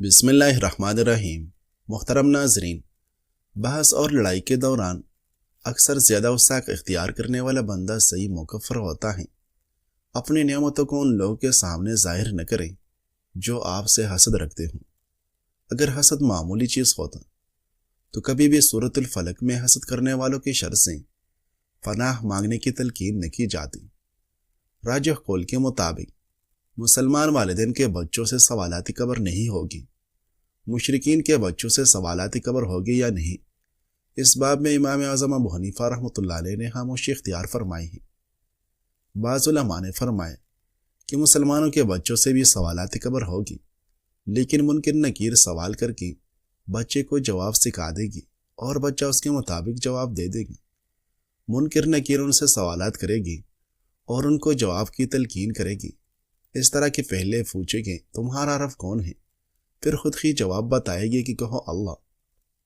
بسم اللہ الرحمن الرحیم۔ محترم ناظرین، بحث اور لڑائی کے دوران اکثر زیادہ وسعت اختیار کرنے والا بندہ صحیح مکفر ہوتا ہے۔ اپنی نعمتوں کو ان لوگوں کے سامنے ظاہر نہ کریں جو آپ سے حسد رکھتے ہوں۔ اگر حسد معمولی چیز ہوتا تو کبھی بھی سورۃ الفلق میں حسد کرنے والوں کی شر سے پناہ مانگنے کی تلقین نہ کی جاتی۔ راجح قول کے مطابق مسلمان والدین کے بچوں سے سوالاتی قبر نہیں ہوگی، مشرکین کے بچوں سے سوالاتی قبر ہوگی یا نہیں، اس باب میں امام اعظم ابو حنیفہ رحمۃ اللہ علیہ نے خاموشی اختیار فرمائی ہے۔ بعض علماء نے فرمایا کہ مسلمانوں کے بچوں سے بھی سوالاتی قبر ہوگی، لیکن منکر نکیر سوال کر کے بچے کو جواب سکھا دے گی اور بچہ اس کے مطابق جواب دے دے گا۔ منکر نکیر ان سے سوالات کرے گی اور ان کو جواب کی تلقین کرے گی، اس طرح کہ پہلے پوچھے گے تمہارا رب کون ہے، پھر خود ہی جواب بتائے گی کہ کہو اللہ،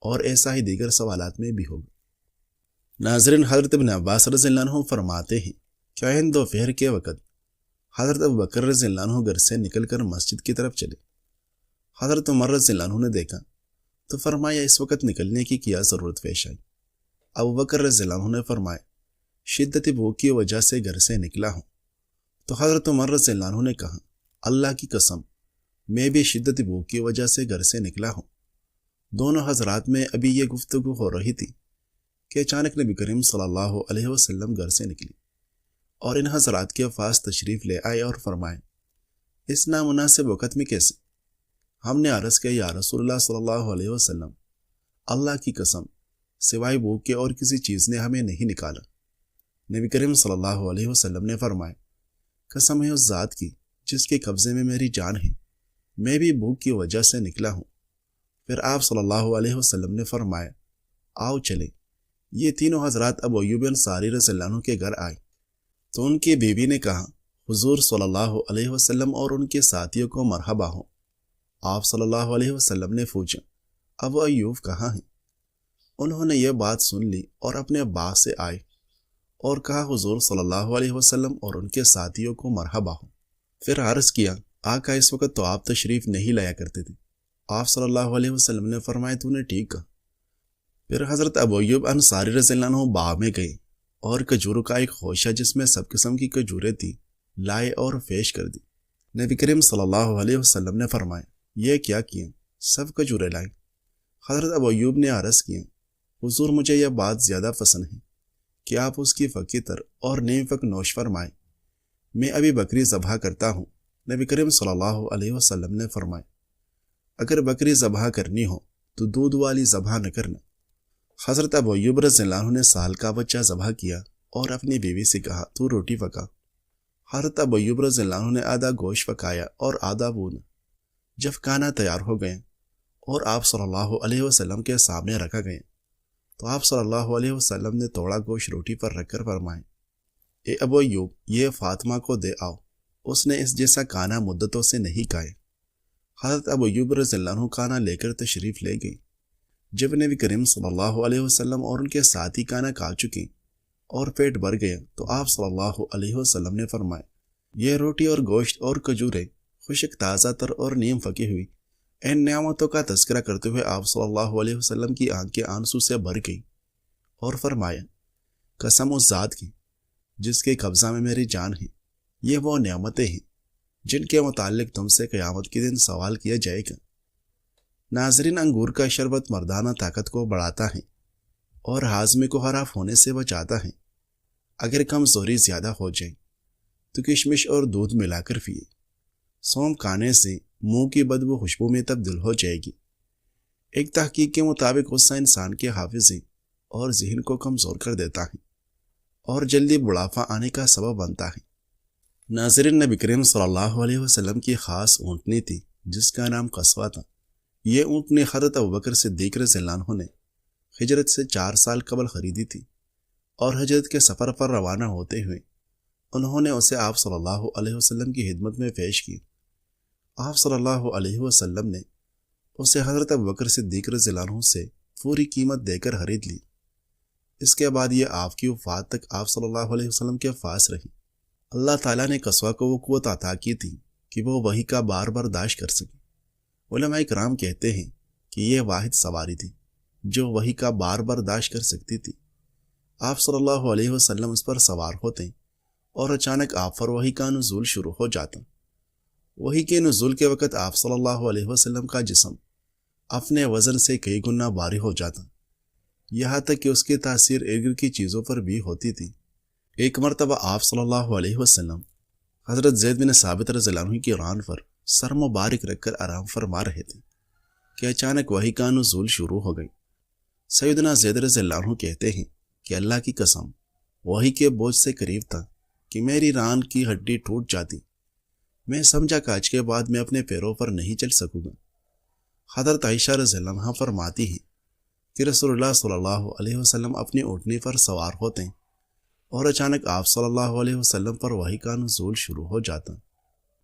اور ایسا ہی دیگر سوالات میں بھی ہوگا۔ ناظرین، حضرت ابن عباس رضی اللہ عنہ فرماتے ہیں کہ عین دوپہر کے وقت حضرت ابوبکر رضی اللہ عنہ گھر سے نکل کر مسجد کی طرف چلے۔ حضرت عمر رضی اللہ عنہ نے دیکھا تو فرمایا اس وقت نکلنے کی کیا ضرورت پیش آئی؟ ابوبکر رضی اللہ عنہ نے فرمایا شدت بھوک کی وجہ سے گھر سے نکلا ہوں۔ تو حضرت عمر رضی اللہ عنہ نے کہا اللہ کی قسم میں بھی شدت بھوک کی وجہ سے گھر سے نکلا ہوں۔ دونوں حضرات میں ابھی یہ گفتگو ہو رہی تھی کہ اچانک نبی کریم صلی اللہ علیہ وسلم گھر سے نکلی اور ان حضرات کے پاس تشریف لے آئے اور فرمائے اس نامناسب وقت میں کیسے؟ ہم نے عرض کیا یا رسول اللہ صلی اللہ علیہ وسلم، اللہ کی قسم سوائے بھوک کے اور کسی چیز نے ہمیں نہیں نکالا۔ نبی کریم صلی اللہ علیہ وسلم نے فرمایا قسم ہے اس ذات کی جس کے قبضے میں میری جان ہے، میں بھی بھوک کی وجہ سے نکلا ہوں۔ پھر آپ صلی اللہ علیہ وسلم نے فرمایا آؤ چلے۔ یہ تینوں حضرات ابو ایوب انصاری رضی اللہ عنہ کے گھر آئے تو ان کی بیوی نے کہا حضور صلی اللہ علیہ وسلم اور ان کے ساتھیوں کو مرحبا ہو۔ آپ صلی اللہ علیہ وسلم نے پوچھا ابو ایوب کہاں ہیں؟ انہوں نے یہ بات سن لی اور اپنے باغ سے آئے اور کہا حضور صلی اللہ علیہ وسلم اور ان کے ساتھیوں کو مرحبا ہو۔ پھر عرض کیا آقا اس وقت تو آپ تشریف نہیں لایا کرتے تھے۔ آپ صلی اللہ علیہ وسلم نے فرمایا تو نے ٹھیک کہا۔ پھر حضرت ابو ایوب انصاری رضی اللہ عنہ باغ میں گئے اور کھجوروں کا ایک خوشہ جس میں سب قسم کی کھجوریں تھی لائے اور پیش کر دی۔ نبی کریم صلی اللہ علیہ وسلم نے فرمایا یہ کیا کیا؟ سب کھجوریں لائیں۔ حضرت ابو ایوب نے عرض کیا حضور مجھے یہ بات زیادہ پسند ہے کہ آپ اس کی فقیتر اور نیم فق نوش فرمائیں، میں ابھی بکری ذبح کرتا ہوں۔ نبی کریم صلی اللہ علیہ وسلم نے فرمایا اگر بکری ذبح کرنی ہو تو دودھ والی ذبح نہ کرنا۔ حضرت ابو ایوب رضی اللہ عنہ نے سال کا بچہ ذبح کیا اور اپنی بیوی سے کہا تو روٹی پکا۔ حضرت ابو ایوب رضی اللہ عنہ نے آدھا گوشت پکایا اور آدھا بونا۔ جب کھانا تیار ہو گیا اور آپ صلی اللہ علیہ وسلم کے سامنے رکھا گیا تو آپ صلی اللہ علیہ وسلم نے توڑا گوشت روٹی پر رکھ کر فرمائے اے ابو ایوب یہ فاطمہ کو دے آؤ، اس نے اس جیسا کھانا مدتوں سے نہیں کھایا۔ حضرت ابو ایوب رضی اللہ عنہ کھانا لے کر تشریف لے گئی۔ جب نبی کریم صلی اللہ علیہ وسلم اور ان کے ساتھی کھانا کھا چکے اور پیٹ بھر گیا تو آپ صلی اللہ علیہ وسلم نے فرمایا یہ روٹی اور گوشت اور کھجوریں خشک تازہ تر اور نیم پکی ہوئی۔ ان نعمتوں کا تذکرہ کرتے ہوئے آپ صلی اللہ علیہ وسلم کی آنکھیں آنسو سے بھر گئی اور فرمایا قسم اس ذات کی جس کے قبضہ میں میری جان ہے، یہ وہ نعمتیں ہیں جن کے متعلق تم سے قیامت کے دن سوال کیا جائے گا۔ ناظرین، انگور کا شربت مردانہ طاقت کو بڑھاتا ہے اور ہاضمے کو خراب ہونے سے بچاتا ہے۔ اگر کمزوری زیادہ ہو جائے تو کشمش اور دودھ ملا کر پیے۔ سونف کھانے سے منہ کی بدبو خوشبو میں تبدیل ہو جائے گی۔ ایک تحقیق کے مطابق غصہ انسان کے حافظے اور ذہن کو کمزور کر دیتا ہے اور جلدی بڑھاپا آنے کا سبب بنتا ہے۔ ناظرین، نبی کریم صلی اللہ علیہ وسلم کی خاص اونٹنی تھی جس کا نام قصوہ تھا۔ یہ اونٹنی حضرت ابوبکر صدیق رضی اللہ عنہ نے ہجرت سے 4 سال قبل خریدی تھی اور ہجرت کے سفر پر روانہ ہوتے ہوئے انہوں نے اسے آپ صلی اللہ علیہ وسلم کی خدمت میں پیش کی۔ آپ صلی اللہ علیہ وسلم نے اسے حضرت ابوبکر صدیق رضی اللہ عنہ سے پوری قیمت دے کر خرید لی۔ اس کے بعد یہ آپ کی وفات تک آپ صلی اللہ علیہ وسلم کے پاس رہی۔ اللہ تعالیٰ نے قصوہ کو وہ قوت عطا کی تھی کہ وہ وحی کا بار برداشت کر سکے علماء کرام کہتے ہیں کہ یہ واحد سواری تھی جو وحی کا بار برداشت کر سکتی تھی۔ آپ صلی اللہ علیہ وسلم اس پر سوار ہوتے اور اچانک آپ پر وحی کا نزول شروع ہو جاتا۔ وحی کے نزول کے وقت آپ صلی اللہ علیہ وسلم کا جسم اپنے وزن سے کئی گنا بھاری ہو جاتا، یہاں تک کہ اس کی تاثیر ارد گرد کی چیزوں پر بھی ہوتی تھی۔ ایک مرتبہ آپ صلی اللہ علیہ وسلم حضرت زید بن ثابت رضی اللہ عنہ کی ران پر سر مبارک رکھ کر آرام فرما رہے تھے کہ اچانک وحی کا نزول شروع ہو گئی۔ سیدنا زید رضی اللہ عنہ کہتے ہیں کہ اللہ کی قسم وحی کے بوجھ سے قریب تھا کہ میری ران کی ہڈی ٹوٹ جاتی۔ میں سمجھا کہ آج کے بعد میں اپنے پیروں پر نہیں چل سکوں گا۔ حضرت عائشہ رضی اللہ عنہا فرماتی ہیں کہ رسول اللہ صلی اللہ علیہ وسلم اپنی اونٹنی پر سوار ہوتے ہیں اور اچانک آپ صلی اللہ علیہ وسلم پر وحی کا نزول شروع ہو جاتا۔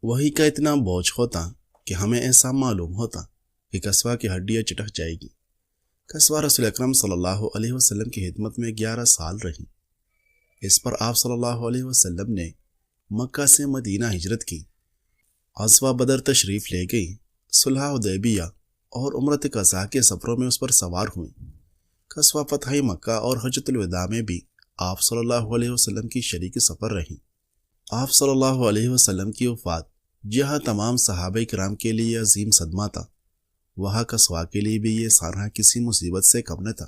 وحی کا اتنا بوجھ ہوتا کہ ہمیں ایسا معلوم ہوتا کہ کسوہ کی ہڈیاں چٹک جائے گی۔ کسوہ رسول اکرم صلی اللہ علیہ وسلم کی خدمت میں 11 سال رہی۔ اس پر آپ صلی اللہ علیہ وسلم نے مکہ سے مدینہ ہجرت کی، غزوہ بدر تشریف لے گئی، صلح حدیبیہ اور عمرۃ قضاء کے سفروں میں اس پر سوار ہوئیں۔ کسوہ فتح مکہ اور حجۃ الوداع میں بھی آپ صلی اللہ علیہ وسلم کی شریک سفر رہی۔ آپ صلی اللہ علیہ وسلم کی وفات جہاں تمام صحابہ کرام کے لیے عظیم صدمہ تھا، وہاں کسوہ کے لیے بھی یہ سانحہ کسی مصیبت سے کم نہ تھا۔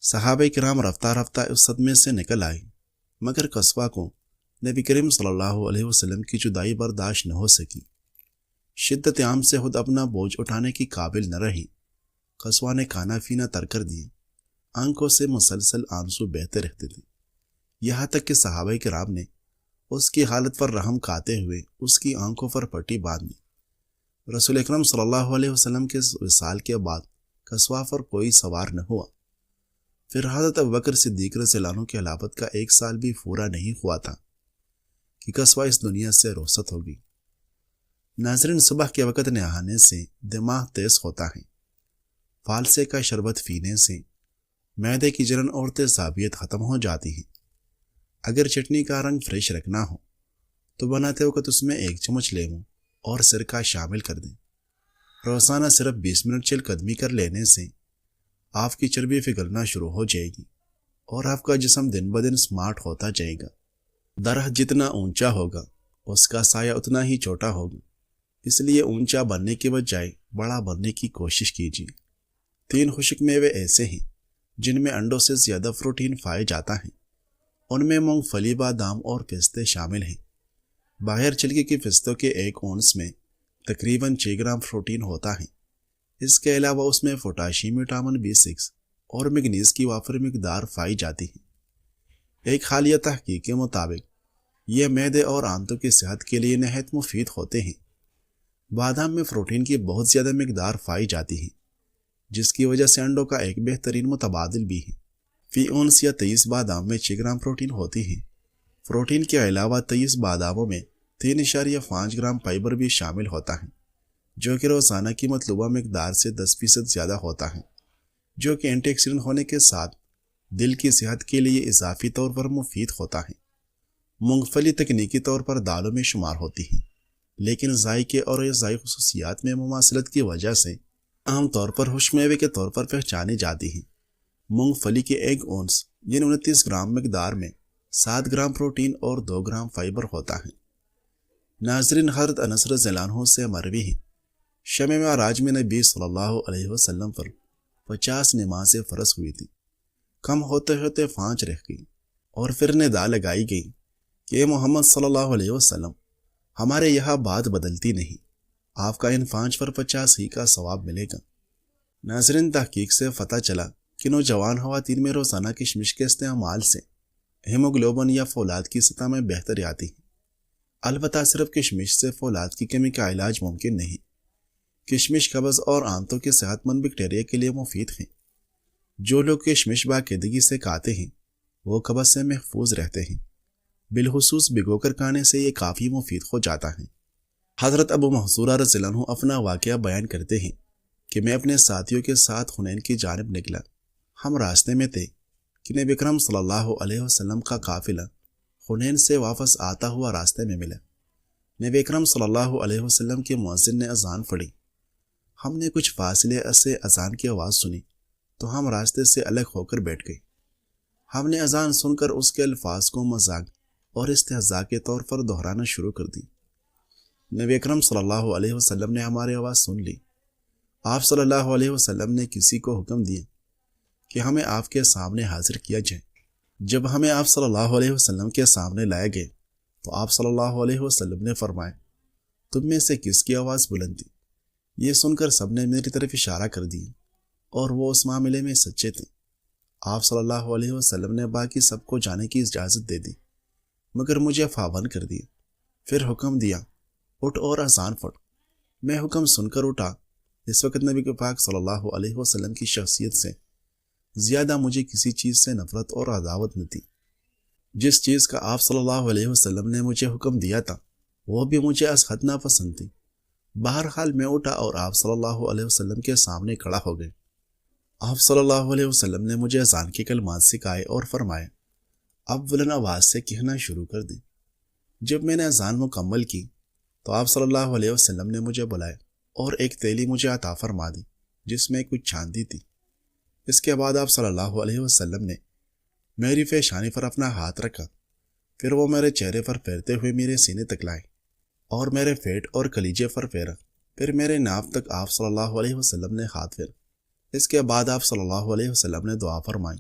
صحابہ کرام رفتہ رفتہ اس صدمے سے نکل آئے، مگر کسوہ کو نبی کریم صلی اللہ علیہ وسلم کی جدائی برداشت نہ ہو سکی۔ شدت عام سے خود اپنا بوجھ اٹھانے کی قابل نہ رہی۔ کسوہ نے کھانا پینا ترک کر دیا، آنکھوں سے مسلسل آنسو بہتے رہتے تھے، یہاں تک کہ صحابہ کرام نے اس کی حالت پر رحم کھاتے ہوئے اس کی آنکھوں پر پٹی باندھ دی۔ رسول اکرم صلی اللہ علیہ وسلم کے وصال کے بعد کسوہ پر کوئی سوار نہ ہوا۔ پھر حضرت ابوبکر صدیق رضی اللہ عنہ کی خلافت کا 1 سال بھی پورا نہیں ہوا تھا کہ کسوہ اس دنیا سے رخصت ہوگی۔ ناظرین، صبح کے وقت نہانے سے دماغ تیز ہوتا ہے، فالسے کا شربت پینے سے معدے کی جلن اور تیزابیت ختم ہو جاتی ہے۔ اگر چٹنی کا رنگ فریش رکھنا ہو تو بناتے وقت اس میں 1 چمچ لیموں اور سرکہ شامل کر دیں۔ روزانہ صرف 20 منٹ چہل قدمی کر لینے سے آپ کی چربی پگھلنا شروع ہو جائے گی اور آپ کا جسم دن بدن سمارٹ ہوتا جائے گا۔ درخت جتنا اونچا ہوگا اس کا سایہ اتنا ہی چھوٹا ہوگا، اس لیے اونچا بننے کے بجائے بڑا بننے کی کوشش کیجیے۔ 3 خشک میوے ایسے ہیں جن میں انڈوں سے زیادہ پروٹین پایا جاتا ہے، ان میں مونگ پھلی، بادام اور پستے شامل ہیں۔ باہر چھلکے کی پستوں کے 1 اونس میں تقریباً 6 گرام پروٹین ہوتا ہے۔ اس کے علاوہ اس میں پوٹاشیم، وٹامن B6 اور مگنیز کی وافر مقدار پائی جاتی ہے۔ ایک حالیہ تحقیق کے مطابق یہ معدے اور آنتوں کی صحت کے لیے نہایت مفید ہوتے ہیں۔ بادام میں پروٹین کی بہت زیادہ مقدار پائی جاتی ہے، جس کی وجہ سے انڈوں کا ایک بہترین متبادل بھی ہے۔ فی اونس یا 23 بادام میں 6 گرام پروٹین ہوتی ہے۔ پروٹین کے علاوہ 23 باداموں میں 3.5 گرام فائبر بھی شامل ہوتا ہے، جو کہ روزانہ کی مطلوبہ مقدار سے 10% زیادہ ہوتا ہے، جو کہ اینٹی آکسیڈنٹ ہونے کے ساتھ دل کی صحت کے لیے اضافی طور پر مفید ہوتا ہے۔ مونگ پھلی تکنیکی طور پر دالوں میں شمار ہوتی ہے، لیکن ذائقے اور غذائی خصوصیات میں مماثلت کی وجہ سے عام طور پر خشک میوے کے طور پر پہچانی جاتی ہیں۔ مونگ پھلی کے 1 اونس یعنی 29 گرام مقدار میں 7 گرام پروٹین اور 2 گرام فائبر ہوتا ہے۔ ناظرین، حضرت انس رضی اللہ عنہ سے مروی ہے، شب معراج میں نبی صلی اللہ علیہ وسلم پر 50 نمازیں فرض ہوئی تھی، کم ہوتے ہوتے 5 رہ گئی، اور پھر ندا لگائی گئی کہ اے محمد صلی اللہ علیہ وسلم، ہمارے یہاں بات بدلتی نہیں، آپ کا ان 5 پر 50 ہی کا ثواب ملے گا۔ ناظرین، تحقیق سے پتہ چلا کہ نوجوان خواتین میں روزانہ کشمش کے استعمال سے ہیموگلوبن یا فولاد کی سطح میں بہتری آتی ہے۔ البتہ صرف کشمش سے فولاد کی کمی کا علاج ممکن نہیں۔ کشمش قبض اور آنتوں کے صحت مند بیکٹیریا کے لیے مفید ہیں۔ جو لوگ کشمش باقاعدگی سے کھاتے ہیں وہ قبض سے محفوظ رہتے ہیں، بالخصوص بھگو کر کھانے سے یہ کافی مفید ہو جاتا ہے۔ حضرت ابو محذورہ رضی اللہ عنہ اپنا واقعہ بیان کرتے ہیں کہ میں اپنے ساتھیوں کے ساتھ حنین کی جانب نکلا۔ ہم راستے میں تھے کہ نبی اکرم صلی اللہ علیہ وسلم کا قافلہ حنین سے واپس آتا ہوا راستے میں ملا۔ نبی اکرم صلی اللہ علیہ وسلم کے مؤذن نے اذان پڑھی۔ ہم نے کچھ فاصلے سے اذان کی آواز سنی تو ہم راستے سے الگ ہو کر بیٹھ گئے۔ ہم نے اذان سن کر اس کے الفاظ کو مذاق اور استہزاء کے طور پر دہرانا شروع کر دی۔ نبی اکرم صلی اللہ علیہ وسلم نے ہماری آواز سن لی۔ آپ صلی اللہ علیہ وسلم نے کسی کو حکم دیا کہ ہمیں آپ کے سامنے حاضر کیا جائے۔ جب ہمیں آپ صلی اللہ علیہ وسلم کے سامنے لائے گئے تو آپ صلی اللہ علیہ وسلم نے فرمایا، تم میں سے کس کی آواز بلند تھی؟ یہ سن کر سب نے میری طرف اشارہ کر دیا اور وہ اس معاملے میں سچے تھے۔ آپ صلی اللہ علیہ وسلم نے باقی سب کو جانے کی اجازت دے دی مگر مجھے پابند کر دیا۔ پھر حکم دیا، اٹھ اور اذان پڑھ۔ میں حکم سن کر اٹھا۔ اس وقت نبی کے پاک صلی اللہ علیہ وسلم کی شخصیت سے زیادہ مجھے کسی چیز سے نفرت اور عداوت نہ تھی۔ جس چیز کا آپ صلی اللہ علیہ وسلم نے مجھے حکم دیا تھا وہ بھی مجھے از حد ناپسند تھی۔ بہرحال میں اٹھا اور آپ صلی اللہ علیہ وسلم کے سامنے کھڑا ہو گئے۔ آپ صلی اللہ علیہ وسلم نے مجھے اذان کے کلمات سکھائے اور فرمایا، اب بلند آواز سے کہنا شروع کر دیں۔ جب میں نے اذان مکمل کی تو آپ صلی اللہ علیہ وسلم نے مجھے بلایا اور ایک تیلی مجھے عطا فرما دی جس میں کچھ چاندی تھی۔ اس کے بعد آپ صلی اللہ علیہ وسلم نے میری پیشانی پر اپنا ہاتھ رکھا، پھر وہ میرے چہرے پر پھیرتے ہوئے میرے سینے تک لائے اور میرے پیٹ اور کلیجے پر پھیرا، پھر میرے ناف تک آپ صلی اللہ علیہ وسلم نے ہاتھ پھیرا۔ اس کے بعد آپ صلی اللہ علیہ وسلم نے دعا فرمائی،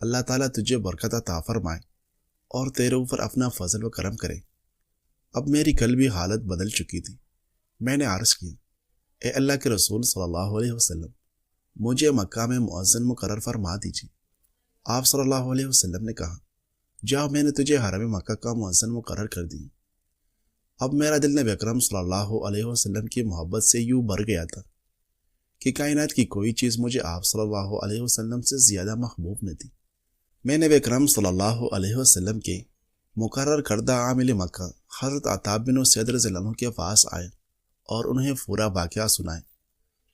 اللہ تعالیٰ تجھے برکت عطا فرمائے اور تیرے اوپر اپنا فضل و کرم کرے۔ اب میری قلبی حالت بدل چکی تھی۔ میں نے عرض کیا، اے اللہ کے رسول صلی اللہ علیہ وسلم، مجھے مکہ میں مؤذن مقرر فرما دیجیے۔ آپ صلی اللہ علیہ وسلم نے کہا، جاؤ، میں نے تجھے حرم مکہ کا مؤذن مقرر کر دیا۔ اب میرا دل نبی اکرم صلی اللہ علیہ وسلم کی محبت سے یوں بھر گیا تھا کہ کائنات کی کوئی چیز مجھے آپ صلی اللہ علیہ وسلم سے زیادہ محبوب نہ تھی۔ میں نبی اکرم صلی اللہ علیہ وسلم کے مقرر کردہ عامل مکہ حضرت عطاب بن اسید رضی اللہ عنہ کے پاس آئے اور انہیں پورا واقعہ سنائے۔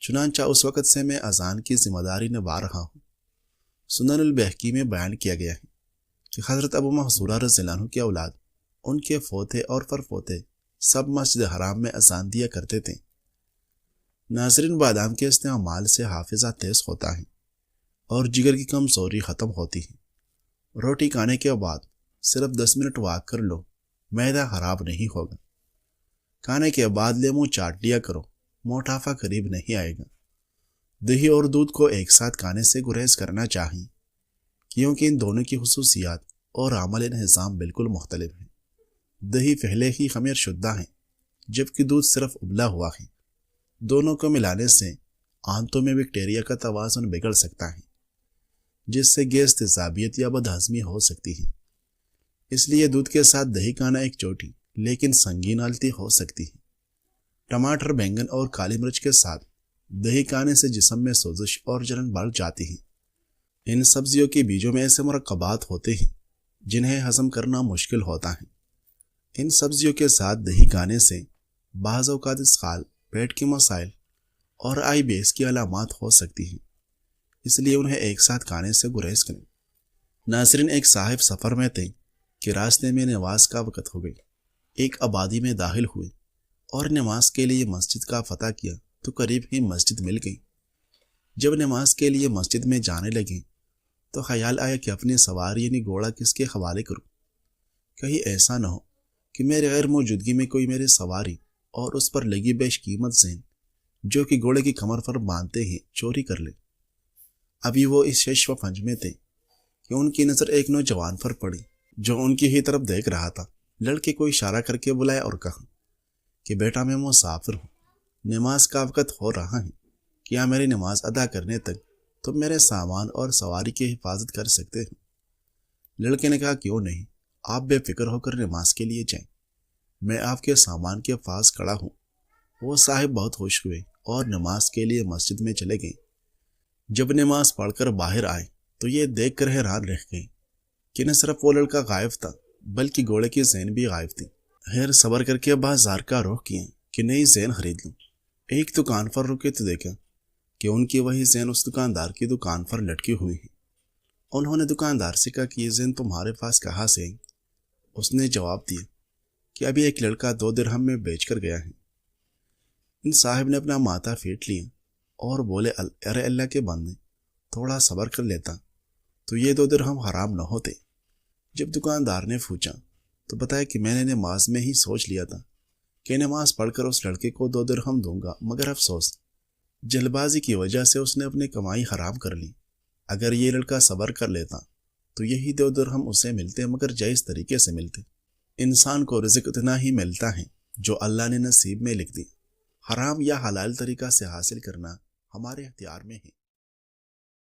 چنانچہ اس وقت سے میں اذان کی ذمہ داری نبھا رہا ہوں۔ سنن البیہقی میں بیان کیا گیا ہے کہ حضرت ابو محذورہ رضی اللہ عنہ کی اولاد، ان کے پوتے اور پرپوتے سب مسجد حرام میں اذان دیا کرتے تھے۔ ناظرین، بادام کے استعمال سے حافظہ تیز ہوتا ہے اور جگر کی کمزوری ختم ہوتی ہے۔ روٹی کھانے کے بعد صرف 10 منٹ واک کر لو، معدہ خراب نہیں ہوگا۔ کھانے کے بعد لیمو چاٹ لیا کرو، موٹاپا قریب نہیں آئے گا۔ دہی اور دودھ کو ایک ساتھ کھانے سے گریز کرنا چاہیے کیونکہ ان دونوں کی خصوصیات اور عمل نظام بالکل مختلف ہیں۔ دہی پہلے ہی خمیر شدہ ہے جبکہ دودھ صرف ابلا ہوا ہے۔ دونوں کو ملانے سے آنتوں میں بیکٹیریا کا توازن بگڑ سکتا ہے جس سے گیس، تیزابیت یا بدہضمی ہو سکتی ہے۔ اس لیے دودھ کے ساتھ دہی کھانا ایک چھوٹی لیکن سنگین غلطی ہو سکتی ہے۔ ٹماٹر، بینگن اور کالی مرچ کے ساتھ دہی کھانے سے جسم میں سوزش اور جلن بڑھ جاتی ہے۔ ان سبزیوں کے بیجوں میں ایسے مرکبات ہوتے ہیں جنہیں ہضم کرنا مشکل ہوتا ہے۔ ان سبزیوں کے ساتھ دہی کھانے سے بعض اوقات اسقال، پیٹ کے مسائل اور آئی بیس کی علامات ہو سکتی ہیں، اس لیے انہیں ایک ساتھ کھانے سے گریز کریں۔ ناظرین، ایک صاحب سفر میں تھے کہ راستے میں نماز کا وقت ہو گئی۔ ایک آبادی میں داخل ہوئے اور نماز کے لیے مسجد کا فتح کیا تو قریب ہی مسجد مل گئی۔ جب نماز کے لیے مسجد میں جانے لگے تو خیال آیا کہ اپنی سواری یعنی گھوڑا کس کے حوالے کروں، کہیں ایسا نہ ہو کہ میرے غیر موجودگی میں کوئی میری سواری اور اس پر لگی بیش قیمت زین جو کہ گھوڑے کی کمر پر باندھتے ہیں چوری کر لے۔ ابھی وہ اس شش و پنج میں تھے کہ ان کی نظر ایک نوجوان پر پڑی جو ان کی ہی طرف دیکھ رہا تھا۔ لڑکے کو اشارہ کر کے بلایا اور کہا کہ بیٹا، میں مسافر ہوں، نماز کا وقت ہو رہا ہے، کیا میری نماز ادا کرنے تک تم میرے سامان اور سواری کی حفاظت کر سکتے ہو؟ لڑکے نے کہا، کیوں نہیں، آپ بے فکر ہو کر نماز کے لیے جائیں، میں آپ کے سامان کے پاس کھڑا ہوں۔ وہ صاحب بہت خوش ہوئے اور نماز کے لیے مسجد میں چلے گئے۔ جب نماز پڑھ کر باہر آئے تو یہ دیکھ کر حیران رہ گئے کہ نہ صرف وہ لڑکا غائب تھا بلکہ گھوڑے کی زین بھی غائب تھی۔ خیر صبر کر کے بازار کا رخ کیا کہ نئی زین خرید لوں۔ ایک دکان پر رکے تو دیکھا کہ ان کی وہی زین اس دکاندار کی دکان پر لٹکی ہوئی ہے۔ انہوں نے دکاندار سے کہا کہ یہ زین تمہارے پاس کہاں سے آئی؟ اس نے جواب دیا کہ ابھی ایک لڑکا 2 درہم میں بیچ کر گیا ہے۔ ان صاحب نے اپنا ماتھا پھیٹ لیا اور بولے، ارے اللہ کے بندے، تھوڑا صبر کر لیتا تو یہ 2 درہم حرام نہ ہوتے۔ جب دکاندار نے پوچھا تو بتایا کہ میں نے نماز میں ہی سوچ لیا تھا کہ نماز پڑھ کر اس لڑکے کو 2 درہم دوں گا، مگر افسوس جلد بازی کی وجہ سے اس نے اپنی کمائی حرام کر لی۔ اگر یہ لڑکا صبر کر لیتا تو یہی 2 درہم اسے ملتے، مگر جائز طریقے سے ملتے۔ انسان کو رزق اتنا ہی ملتا ہے جو اللہ نے نصیب میں لکھ دی۔ حرام یا حلال طریقہ سے حاصل کرنا ہمارے اختیار میں ہے۔